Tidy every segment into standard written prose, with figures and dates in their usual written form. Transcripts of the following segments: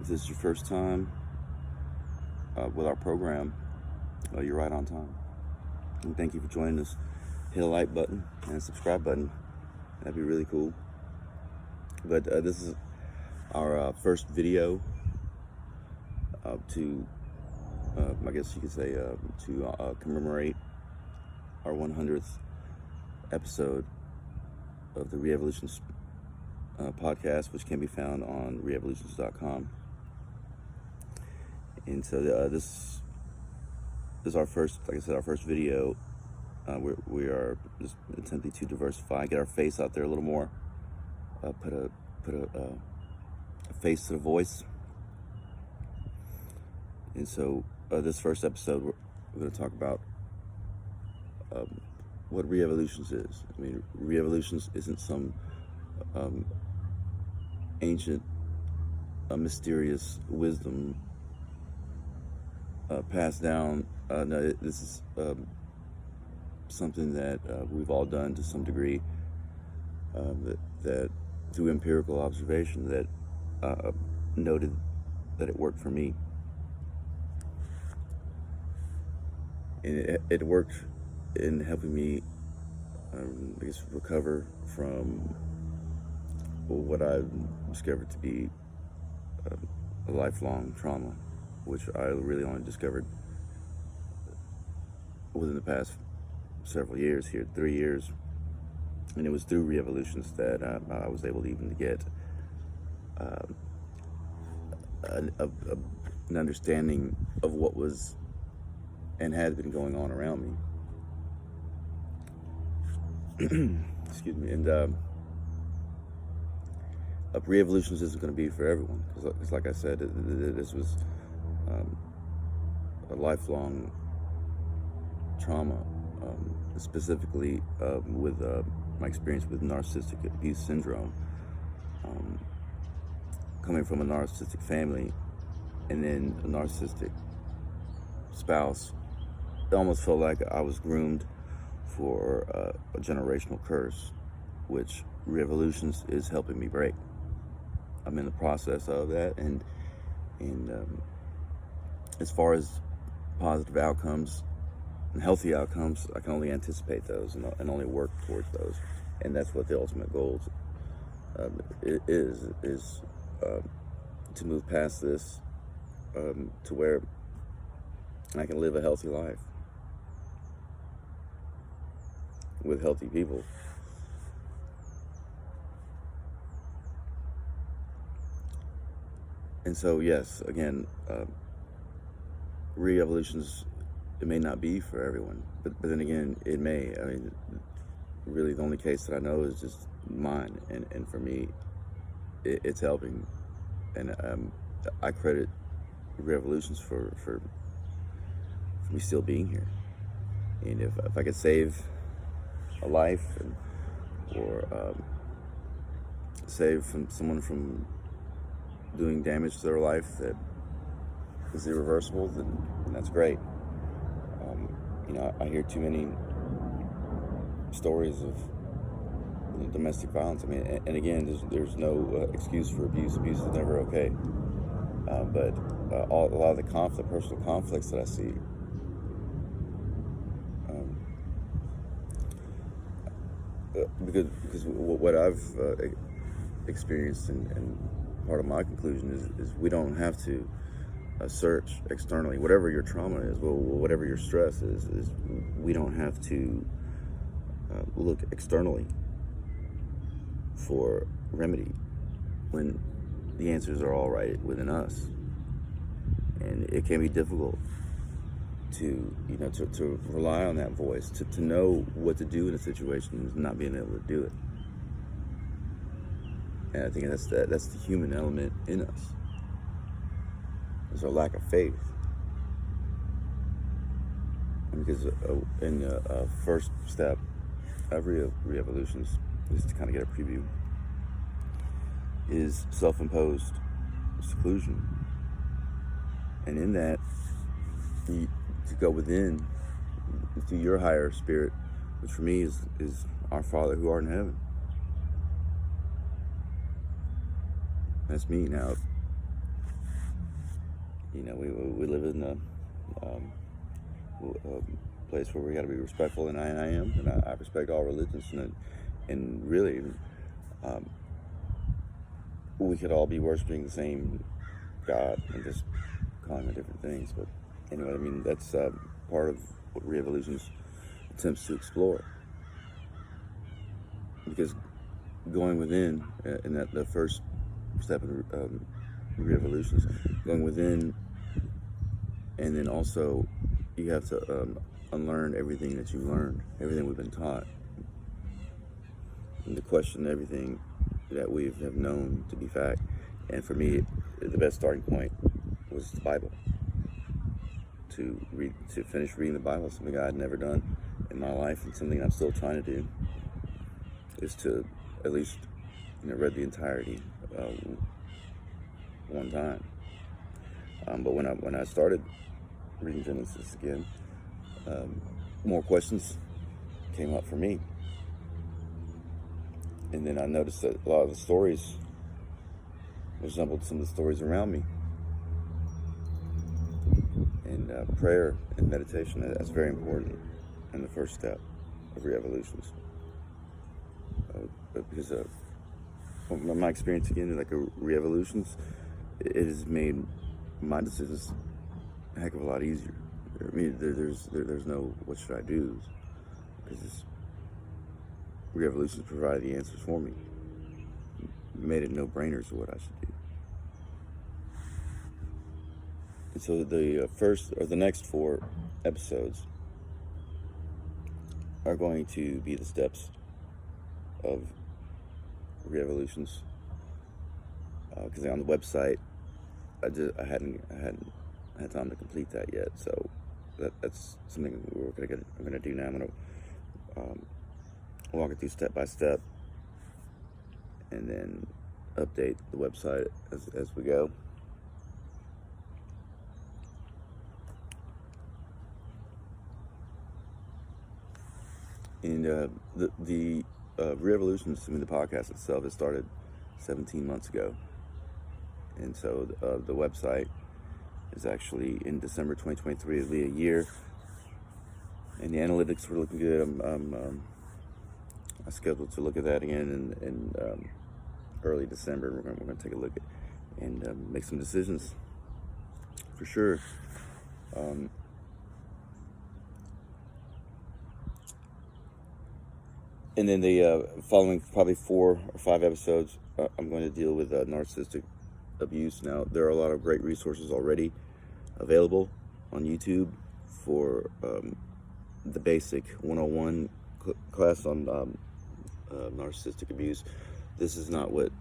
If this is your first time with our program, you're right on time. And thank you for joining us. Hit a like button and a subscribe button. That'd be really cool. But this is our first video to, I guess you could say, to commemorate our 100th episode of the Re-Evolutionz podcast, which can be found on Re-Evolutionz.com. And so this is our first, like I said, our first video. We are just attempting to diversify, get our face out there a little more, put a face to the voice. And so this first episode, we're going to talk about what Re-Evolutionz is. I mean, Re-Evolutionz isn't some ancient, mysterious wisdom passed down. No, this is something that we've all done to some degree, that through empirical observation that noted that it worked for me. And it worked in helping me, I guess, recover from what I've discovered to be a lifelong trauma, which I really only discovered within the past several years here, 3 years. And it was through Re-Evolutionz that I was able to even get an understanding of what was and had been going on around me. Excuse me. And Re-Evolutionz isn't going to be for everyone, because like I said, this was a lifelong trauma, specifically with my experience with narcissistic abuse syndrome, coming from a narcissistic family and then a narcissistic spouse. It almost felt like I was groomed for a generational curse, which Re-Evolutionz is helping me break. I'm in the process of that, and as far as positive outcomes and healthy outcomes, I can only anticipate those and only work towards those, and that's what the ultimate goal is to move past this, to where I can live a healthy life with healthy people. And so, yes, again, Re-Evolutionz, it may not be for everyone, but then again, it may. I mean, really, the only case that I know is just mine, and for me, it's helping, and I credit Re-Evolutionz for me still being here. And if I could save a life, or save someone from doing damage to their life that is irreversible, then that's great. I hear too many stories of domestic violence. I mean, and again, there's no excuse for abuse. Abuse is never okay. But a lot of the personal conflicts that I see, because what I've experienced, and part of my conclusion is we don't have to search externally. Whatever your trauma is, whatever your stress is we don't have to look externally for remedy when the answers are all right within us. And it can be difficult to rely on that voice, to know what to do in a situation and not being able to do it. And I think that's the human element in us. There's a lack of faith. And because in the first step of Re-Evolutionz, just to kind of get a preview, is self-imposed seclusion. And in that, to go within to your higher spirit, which for me is our Father who art in heaven. That's me. Now, we live in a place where we got to be respectful, and I am, and I respect all religions, and really, um, we could all be worshiping the same God and just calling it different things. But anyway, I mean, that's part of what Re-Evolutionz attempts to explore, because going within, and that the first step in Re-Evolutionz, going within, and then also you have to unlearn everything that you learned, everything we've been taught, and to question everything that we have known to be fact. And for me, the best starting point was the Bible. To finish reading the Bible, something I had never done in my life, and something I'm still trying to do, is to at least read the entirety one time. But when I started reading Genesis again, more questions came up for me, and then I noticed that a lot of the stories resembled some of the stories around me. And prayer and meditation, that's very important in the first step of Re-Evolutionz. Because my experience again, like a Re-Evolutionz, it has made my decisions a heck of a lot easier. I mean, there's no what should I do, because Re-Evolutionz provided the answers for me. It made it no-brainers of what I should do. And so the next 4 episodes are going to be the steps of Re-Evolutionz. Because on the website, I hadn't had time to complete that yet. So that's something we're gonna do now. I'm gonna walk it through step by step, and then update the website as we go. And the Re-Evolutionz, the podcast itself, it started 17 months ago. And so the website is actually in December 2023. It'll be a year. And the analytics were looking good. I'm scheduled to look at that again in early December. We're going to take a look at and make some decisions for sure. And then the following probably 4 or 5 episodes, I'm going to deal with narcissistic abuse. Now, there are a lot of great resources already available on YouTube for the basic 101 class on narcissistic abuse. This is not what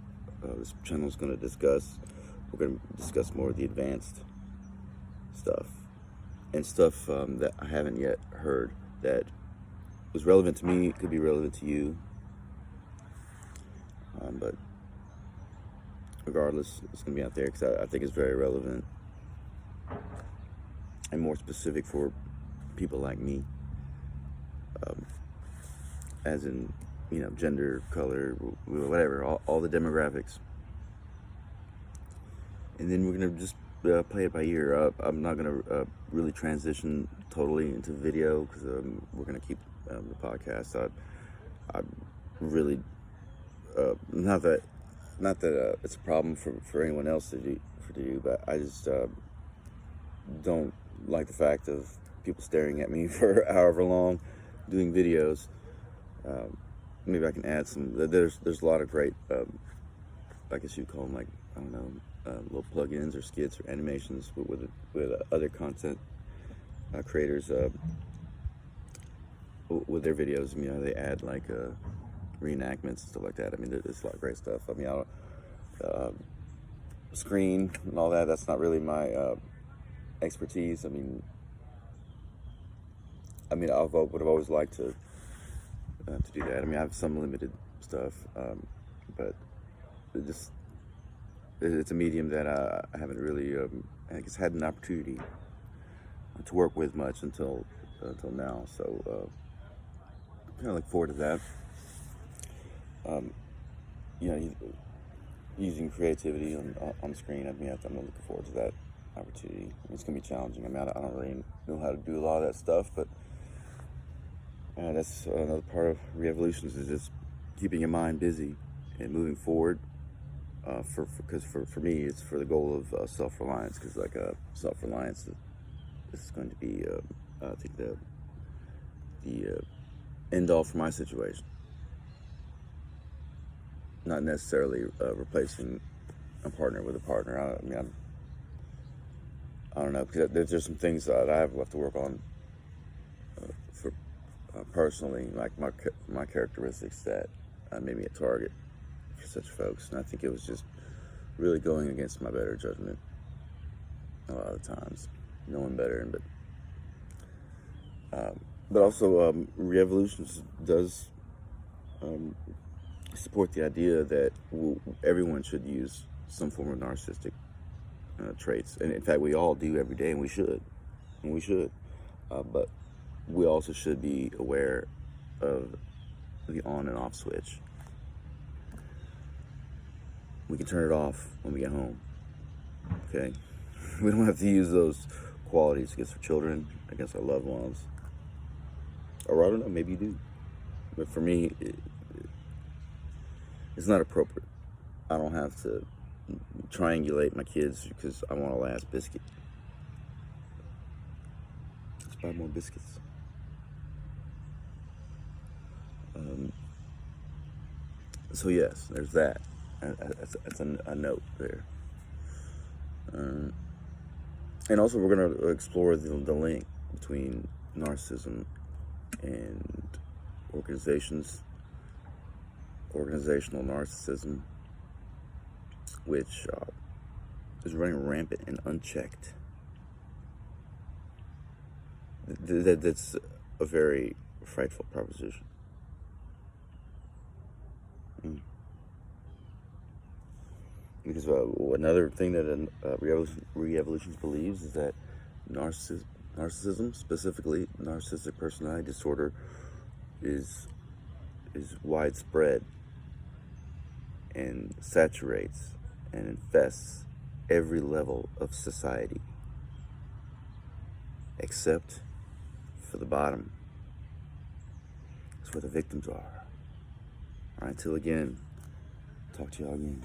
this channel is going to discuss. We're going to discuss more of the advanced stuff, and stuff that I haven't yet heard that was relevant to me, could be relevant to you. But regardless, it's going to be out there because I think it's very relevant and more specific for people like me, as in, gender, color, whatever, all the demographics. And then we're going to just play it by ear. I'm not going to really transition totally into video because we're going to keep the podcast. I really not that it's a problem for anyone else to do, but I just don't like the fact of people staring at me for however long doing videos. Maybe I can add some. There's a lot of great, I guess you'd call them, like, I don't know, little plugins or skits or animations with other content creators with their videos. They add like reenactments and stuff like that. I mean, there's a lot of great stuff. I mean, screen and all that, that's not really my expertise. I mean, I would have always liked to do that. I mean, I have some limited stuff, but it's a medium that I haven't really, I guess, had an opportunity to work with much until now. So kind of look forward to that. Using creativity on screen. I'm looking forward to that opportunity. It's going to be challenging. I mean, I don't really know how to do a lot of that stuff, but that's another part of Re-Evolutionz, is just keeping your mind busy and moving forward. Because for me, it's for the goal of self-reliance. Because self-reliance is going to be, I think, the end all for my situation. Not necessarily replacing a partner with a partner. I don't know, because there's some things that I have left to work on for personally, like my characteristics that made me a target for such folks, and I think it was just really going against my better judgment a lot of times, knowing better. But also, Re-Evolutionz does support the idea that everyone should use some form of narcissistic traits, and in fact, we all do every day, and we should. But we also should be aware of the on and off switch. We can turn it off when we get home. Okay, we don't have to use those qualities against our children, against our loved ones, or I don't know, maybe you do. But for me, it's not appropriate. I don't have to triangulate my kids because I want a last biscuit. Let's buy more biscuits. So yes, there's that. That's a note there. And also, we're going to explore the link between narcissism and organizational narcissism, which is running rampant and unchecked. That's a very frightful proposition. Because another thing that Re-Evolutionz believes is that narcissism, specifically narcissistic personality disorder, is widespread and saturates and infests every level of society, except for the bottom. That's where the victims are. All right, till again, talk to y'all again.